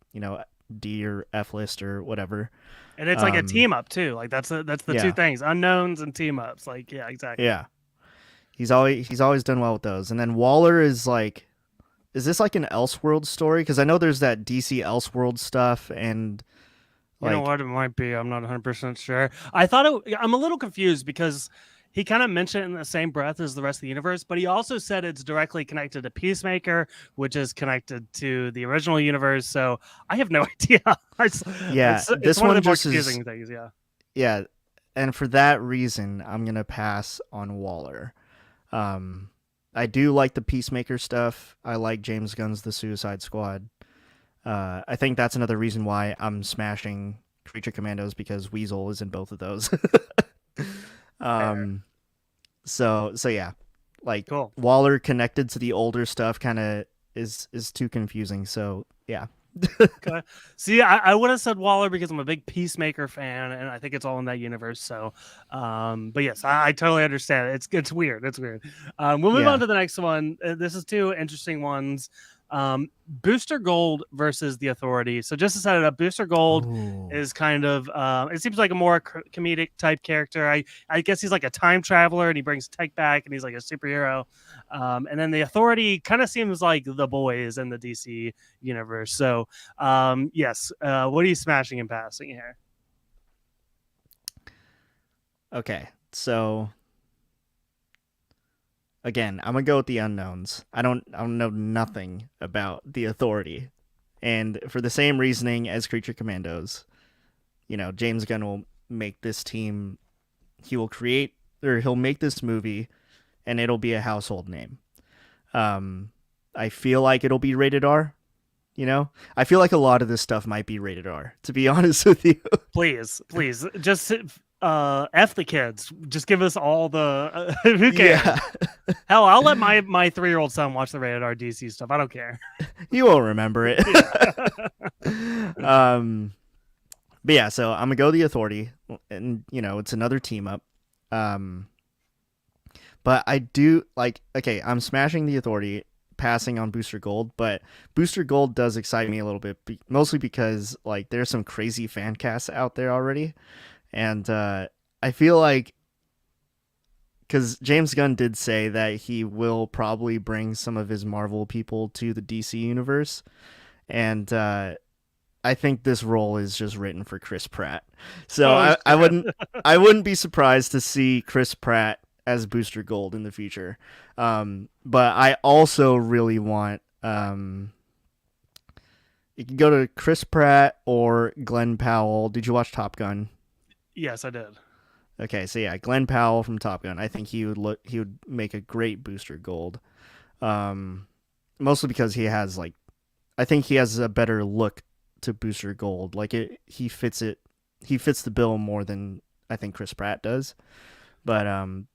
D or F list or whatever. And it's like a Um, team up too. Like that's the two yeah, things: unknowns and team ups. Like yeah, exactly. yeah. He's always done well with those. And then Waller is like, is this like an Elseworld story? Because I know there's that DC Elseworld stuff, and You know like what? It might be. I'm not 100% sure. I'm a little confused because he kind of mentioned it in the same breath as the rest of the universe, but he also said it's directly connected to Peacemaker, which is connected to the original universe. So I have no idea. yeah, It's this one of one the more just is confusing things. Yeah. yeah, and for that reason, I'm gonna pass on Waller. Um, I do like the Peacemaker stuff. I like James Gunn's The Suicide Squad. I think that's another reason why I'm smashing Creature Commandos because Weasel is in both of those. Fair. um, so yeah, like Cool. Waller connected to the older stuff kind of is too confusing. So yeah, Okay. See, I would have said Waller because I'm a big Peacemaker fan, and I think it's all in that universe. So, but yes, I totally understand. It's weird. It's weird. We'll move on yeah. to the next one. This is two interesting ones. Booster Gold versus the Authority. So just to set it up, Booster Gold Ooh. is kind of it seems like a more comedic type character. I guess he's like a time traveler and he brings tech back and he's like a superhero. And then the Authority kind of seems like the boys in the DC universe. So yes, what are you smashing and passing here? Okay, so again, I'm gonna go with the unknowns. I don't know nothing about the Authority, and for the same reasoning as Creature Commandos, James Gunn will make this team. He will create or he'll make this movie, and it'll be a household name. Um, I feel like it'll be rated R. I feel like a lot of this stuff might be rated R. To be honest with you. Please, just f the kids. Just give us all the. Who cares? Yeah, Hell, I'll let my 3-year-old son watch the rated R DC stuff. I don't care. you won't remember it. Yeah. um, but yeah, so I'm gonna go the Authority, and it's another team up. Um, but I do like. Okay, I'm smashing the Authority, passing on Booster Gold, but Booster Gold does excite me a little bit, mostly because like there's some crazy fan casts out there already, and I feel like because James Gunn did say that he will probably bring some of his Marvel people to the DC universe, and I think this role is just written for Chris Pratt. So Oh, I shit. wouldn't be surprised to see Chris Pratt as Booster Gold in the future. But I also really want you can go to Chris Pratt or Glenn Powell. Did you watch Top Gun? Yes, I did. Okay, so yeah, Glenn Powell from Top Gun. I think he would make a great Booster Gold. Um, Mostly because I think he has a better look to Booster Gold. Like he fits the bill more than I think Chris Pratt does. But I'm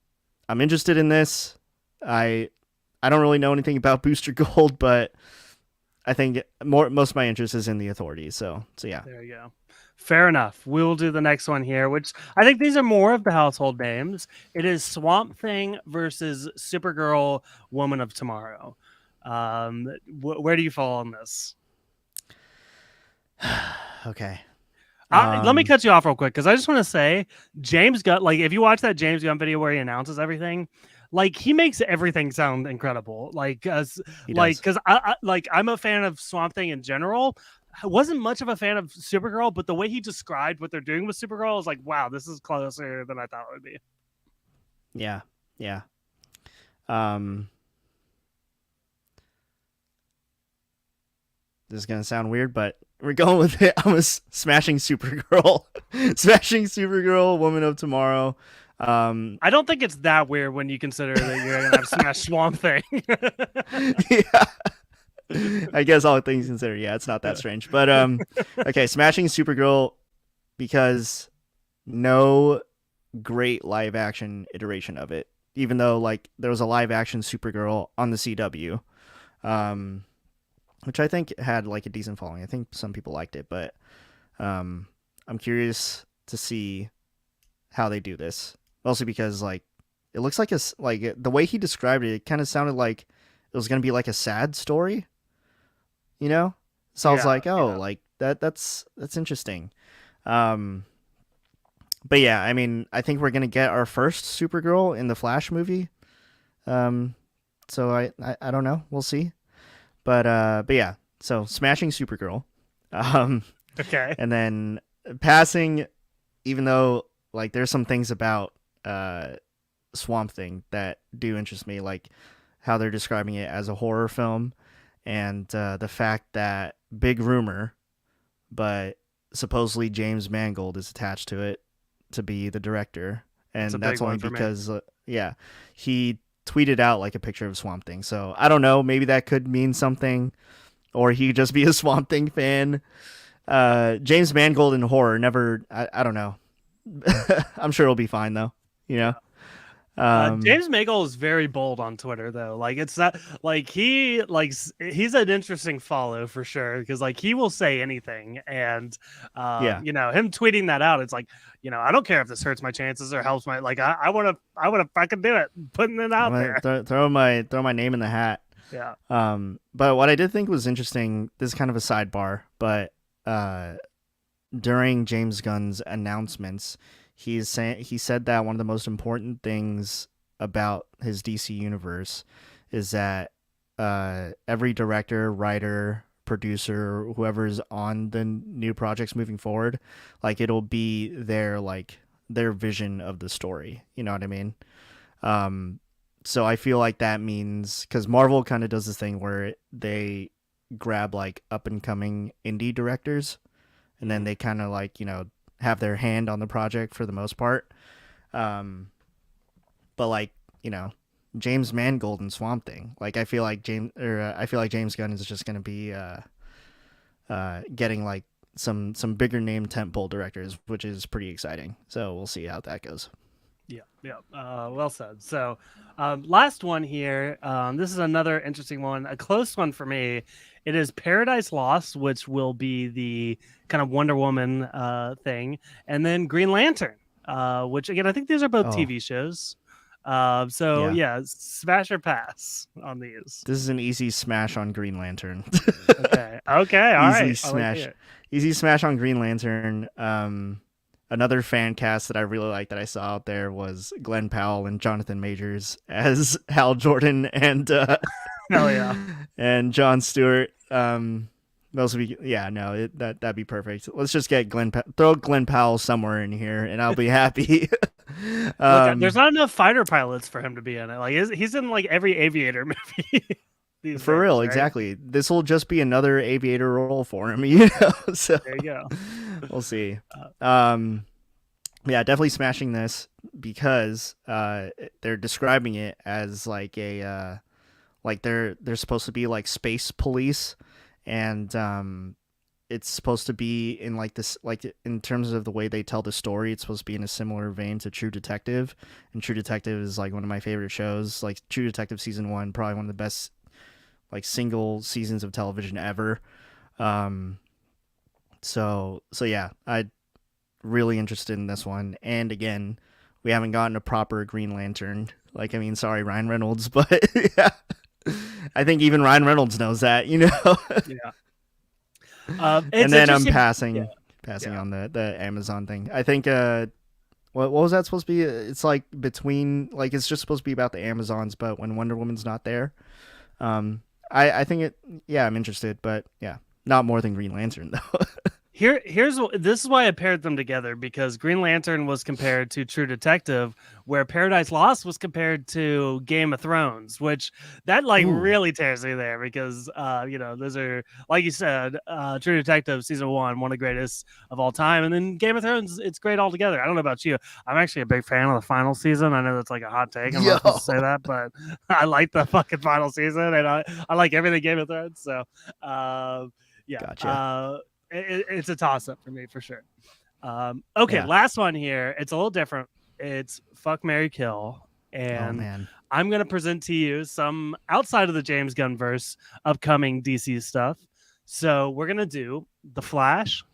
interested in this. I don't really know anything about Booster Gold, but I think most of my interest is in the Authority. So yeah. There you go. Fair enough. We'll do the next one here, which I think these are more of the household names. It is Swamp Thing versus Supergirl, Woman of Tomorrow. Where do you fall on this? Okay. Let me cut you off real quick because I just want to say James Gunn. Like, if you watch that James Gunn video where he announces everything, like he makes everything sound incredible. He does. Because I'm a fan of Swamp Thing in general. I wasn't much of a fan of Supergirl, but the way he described what they're doing with Supergirl is like, wow, this is closer than I thought it would be. Yeah. Yeah. Um, this is gonna sound weird, but we're going with it. I'm smashing Supergirl, smashing Supergirl, Woman of Tomorrow. I don't think it's that weird when you consider that you're gonna have Smash Swamp Thing. Yeah. I guess all things considered, yeah, it's not that strange. But okay, smashing Supergirl because no great live action iteration of it. Even though like there was a live action Supergirl on the CW, um, which I think had like a decent following. I think some people liked it, but I'm curious to see how they do this. Mostly because like it looks like the way he described it, it kind of sounded like it was gonna be like a sad story. So I was Yeah, like, oh, yeah. like that's interesting. Um, but yeah, I mean, I think we're gonna get our first Supergirl in the Flash movie. Um, so I don't know, we'll see. But yeah, so smashing Supergirl, um, Okay. and then passing, even though like there's some things about Swamp Thing that do interest me, like how they're describing it as a horror film, and the fact that big rumor, but supposedly James Mangold is attached to it to be the director, It's a and big that's only one for me. because yeah, he tweeted out like a picture of Swamp Thing. So I don't know, maybe that could mean something, or he could just be a Swamp Thing fan. James Mangold in horror never. I don't know. I'm sure it'll be fine though. You know. James Mangold is very bold on Twitter, though. Like, it's not like he's an interesting follow for sure because like he will say anything, and Yeah. him tweeting that out, it's like, I don't care if this hurts my chances or helps my like I want to fucking do it, putting it I'm out gonna there. throw my name in the hat. Yeah, But what I did think was interesting. This is kind of a sidebar, but during James Gunn's announcements, he said that one of the most important things about his DC universe is that every director, writer, producer, whoever's on the new projects moving forward, like it'll be their like their vision of the story. You know what I mean? Um, so I feel like that means because Marvel kind of does this thing where they grab like up and coming indie directors, and then Mhm. they kind of like have their hand on the project for the most part. Um, but like James Mangold and Swamp Thing, like I feel like James Gunn is just gonna be getting like some bigger name tentpole directors, which is pretty exciting. So we'll see how that goes. Yeah, yeah. Well said. So, last one here. This is another interesting one, a close one for me. It is Paradise Lost, which will be the kind of Wonder Woman thing, and then Green Lantern, which again I think these are both Oh TV shows. So yeah, yeah, smash or pass on these. this is an easy smash on Green Lantern. Okay, okay, all easy right. I like to hear smash, it. easy smash on Green Lantern. Another fan cast that I really liked that I saw out there was Glenn Powell and Jonathan Majors as Hal Jordan and Hell yeah. and Jon Stewart. Those would be that'd be perfect. Let's just get throw Glenn Powell somewhere in here, and I'll be happy. Look, there's not enough fighter pilots for him to be in it. Like he's in like every aviator movie these For days, real, right? exactly. This will just be another aviator role for him, you know. So There you go. we'll see. Uh, Yeah, definitely smashing this because they're describing it as like like they're supposed to be like space police, and it's supposed to be in like this, like in terms of the way they tell the story, it's supposed to be in a similar vein to True Detective, and True Detective is like one of my favorite shows. Like True Detective season 1, probably one of the best like single seasons of television ever. Um, so yeah, I really interested in this one. And again, we haven't gotten a proper Green Lantern. Like, I mean, sorry, Ryan Reynolds, but yeah, I think even Ryan Reynolds knows that, you know. yeah. And It's then I'm interesting. Yeah, passing yeah. on the Amazon thing. I think what was that supposed to be? It's like between, like it's just supposed to be about the Amazons, but when Wonder Woman's not there. I think I'm interested, but yeah, not more than Green Lantern though. This is why I paired them together, because Green Lantern was compared to True Detective, where Paradise Lost was compared to Game of Thrones, which that like Ooh, really tears me there because those are, like you said, True Detective season one of the greatest of all time, and then Game of Thrones, it's great altogether. I don't know about you, I'm actually a big fan of the final season. I know that's like a hot take. I'm yo, not supposed to say that, but I like the fucking final season, and I like everything Game of Thrones. So, yeah. gotcha. It's a toss up for me for sure. Okay, Yeah. last one here. It's a little different. It's fuck Mary Kill, Oh and man. I'm gonna present to you some outside of the James Gunn verse upcoming DC stuff. So we're gonna do The Flash,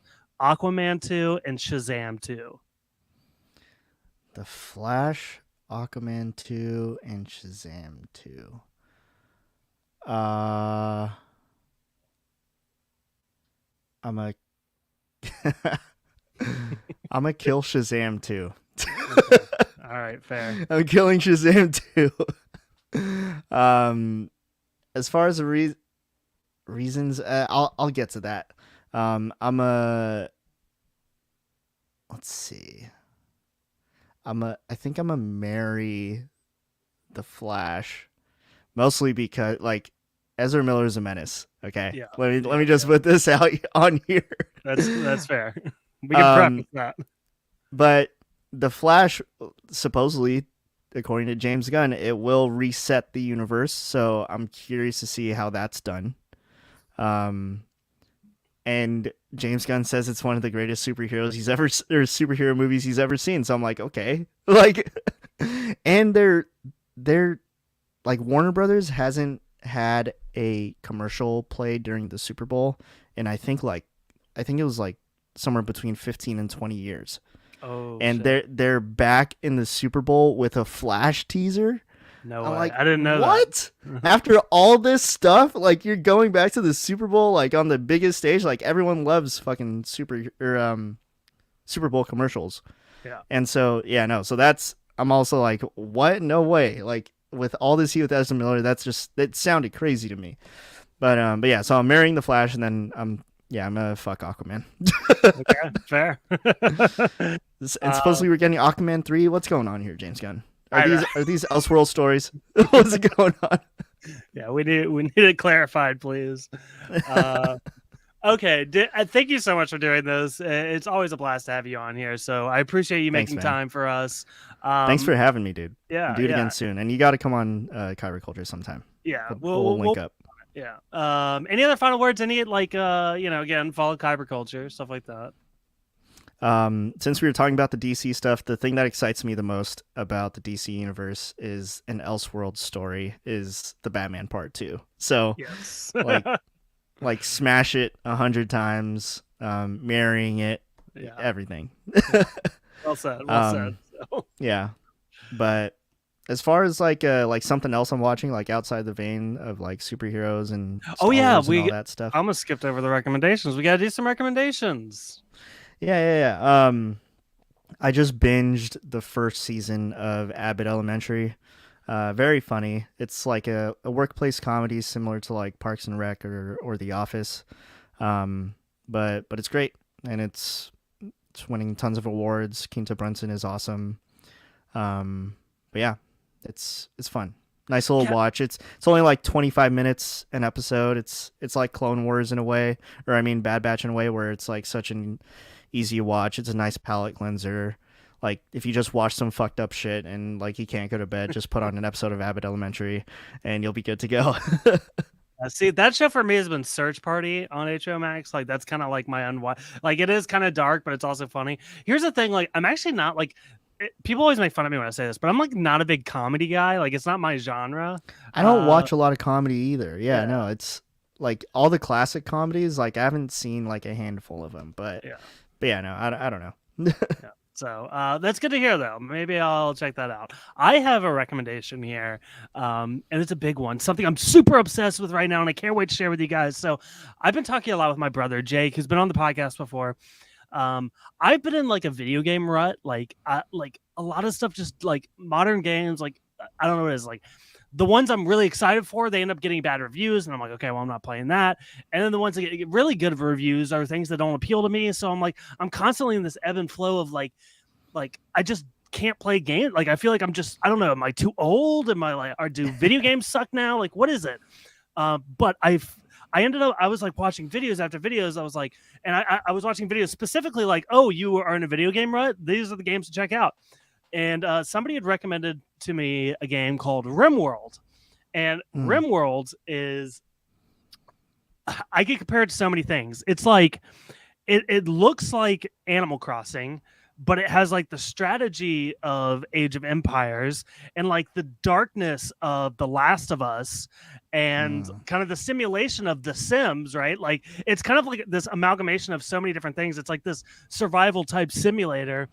Aquaman 2, and Shazam 2. The Flash, Aquaman 2, and Shazam 2. Uh, I'm a I'm a kill Shazam 2. Okay. All right, fair. I'm killing Shazam 2. As far as the reasons, I'll get to that. I'm a let's see. I think I'm a marry the Flash, mostly because like Ezra Miller is a menace. Okay, Yeah, let yeah, me just yeah. put this out on here. That's fair. We can preface um, that. but the Flash, supposedly, according to James Gunn, it will reset the universe. So I'm curious to see how that's done. Um, and James Gunn says it's one of the greatest superheroes he's ever or superhero movies he's ever seen. So I'm like, okay, like, and they're like Warner Brothers hasn't had a commercial played during the Super Bowl, and I think it was like somewhere between 15 and 20 years. Oh And shit! they're back in the Super Bowl with a Flash teaser. No I'm way. like, I didn't know that. what? After all this stuff, like you're going back to the Super Bowl, like on the biggest stage, like everyone loves fucking Super Bowl commercials. Yeah. And so yeah, no, so that's I'm also like, what? No way. Like with all this heat with Ezra Miller, that's just it sounded crazy to me. But yeah, so I'm marrying the Flash, and then I'm Yeah, I'm a fuck Aquaman. Okay, fair. And uh, supposedly we're getting Aquaman 3. What's going on here, James Gunn? I know. Are these Elseworld stories? What's going on? Yeah, we need it clarified, please. Uh, okay, thank you so much for doing this. It's always a blast to have you on here. So I appreciate you Thanks, making man. time for us. Thanks for having me, dude. Yeah, Do it yeah, again soon, and you got to come on Kyber Culture sometime. yeah. We'll link up. Yeah. Any other final words? Any like again, follow Kyber Culture, stuff like that. Since we were talking about the DC stuff, the thing that excites me the most about the DC universe is an Elseworld story, is the Batman part 2. So, Yes. like, smash it 100 times, marrying it, Yeah. everything. Yeah. Well said. Well said. um, So. yeah, but as far as like something else I'm watching, like outside the vein of like superheroes and Oh Star yeah, Wars and all we that stuff. I almost skipped over the recommendations. We gotta do some recommendations. Yeah. I just binged the first season of Abbott Elementary. Very funny. It's like a workplace comedy similar to like Parks and Rec or The Office. Um, but it's great, and it's winning tons of awards. Quinta Brunson is awesome. But yeah, it's fun. Nice little Yeah. watch. It's only like 25 minutes an episode. It's like Clone Wars in a way, or I mean Bad Batch in a way, where it's like such an easy watch. It's a nice palate cleanser. Like if you just watch some fucked up shit and like you can't go to bed, just put on an episode of Abbott Elementary, and you'll be good to go. See, that show for me has been Search Party on HBO Max. Like that's kind of like my like it is kind of dark, but it's also funny. Here's the thing, like I'm actually not like people always make fun of me when I say this, but I'm like not a big comedy guy. Like it's not my genre. I don't watch a lot of comedy either. Yeah, Yeah, no, it's like all the classic comedies. Like I haven't seen like a handful of them, yeah, but yeah, no, I don't know. yeah. So that's good to hear, though. Maybe I'll check that out. I have a recommendation here, and it's a big one. Something I'm super obsessed with right now, and I can't wait to share with you guys. So I've been talking a lot with my brother Jake, who's been on the podcast before. I've been in like a video game rut, like a lot of stuff, just like modern games. Like I don't know what it is. Like the ones I'm really excited for, they end up getting bad reviews, and I'm like, okay, well, I'm not playing that. And then the ones that get really good reviews are things that don't appeal to me. So I'm like, I'm constantly in this ebb and flow of like I just can't play games. Like I feel like I don't know, am I too old? Am I like, or do video games suck now? Like what is it? But I ended up, I was like watching videos after videos. I was like, and I was watching videos specifically like, oh, you are in a video game rut? These are the games to check out. And somebody had recommended to me a game called RimWorld. And Mm. RimWorld is, I get compared to so many things. It's like, it looks like Animal Crossing, but it has like the strategy of Age of Empires and like the darkness of The Last of Us and Mm. kind of the simulation of The Sims, right? Like it's kind of like this amalgamation of so many different things. It's like this survival type simulator.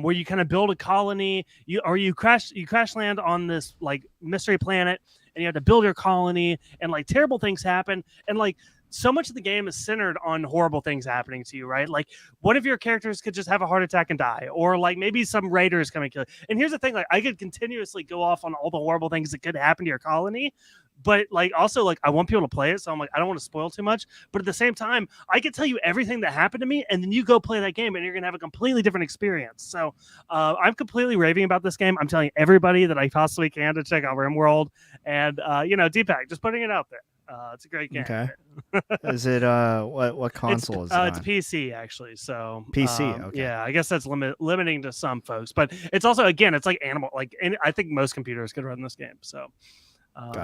Where you kind of build a colony, you crash land on this like mystery planet, and you have to build your colony, and like terrible things happen, and like so much of the game is centered on horrible things happening to you, right? Like one of your characters could just have a heart attack and die, or like maybe some raiders come and kill you. And here's the thing, like I could continuously go off on all the horrible things that could happen to your colony, but like also like I want people to play it, so I'm like I don't want to spoil too much, but at the same time I can tell you everything that happened to me, and then you go play that game and you're gonna have a completely different experience. So I'm completely raving about this game. I'm telling everybody that I possibly can to check out RimWorld, and Depak, just putting it out there. It's a great game. Okay. Is it what console is it It's on? PC actually, so PC. Okay. yeah, I guess that's limiting to some folks, but it's also again, it's like animal, like, and I think most computers could run this game. So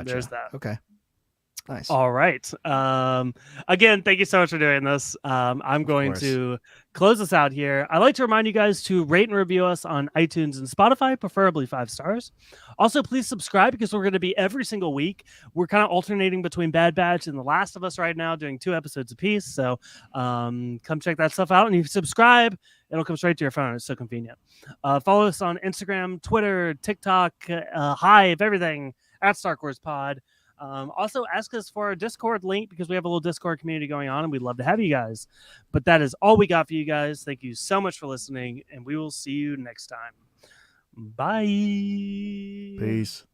there's Gotcha. that. Okay. Nice. All right. Again, thank you so much for doing this. I'm Of going course. to close this out here. I'd like to remind you guys to rate and review us on iTunes and Spotify, preferably 5 stars. Also, please subscribe because we're going to be every single week. We're kind of alternating between Bad Batch and The Last of Us right now, doing 2 episodes apiece. So come check that stuff out. And if you subscribe, it'll come straight to your phone. It's so convenient. Follow us on Instagram, Twitter, TikTok, Hive, everything at Star Wars Pod. Also, ask us for our Discord link because we have a little Discord community going on, and we'd love to have you guys. But that is all we got for you guys. Thank you so much for listening, and we will see you next time. Bye. Peace.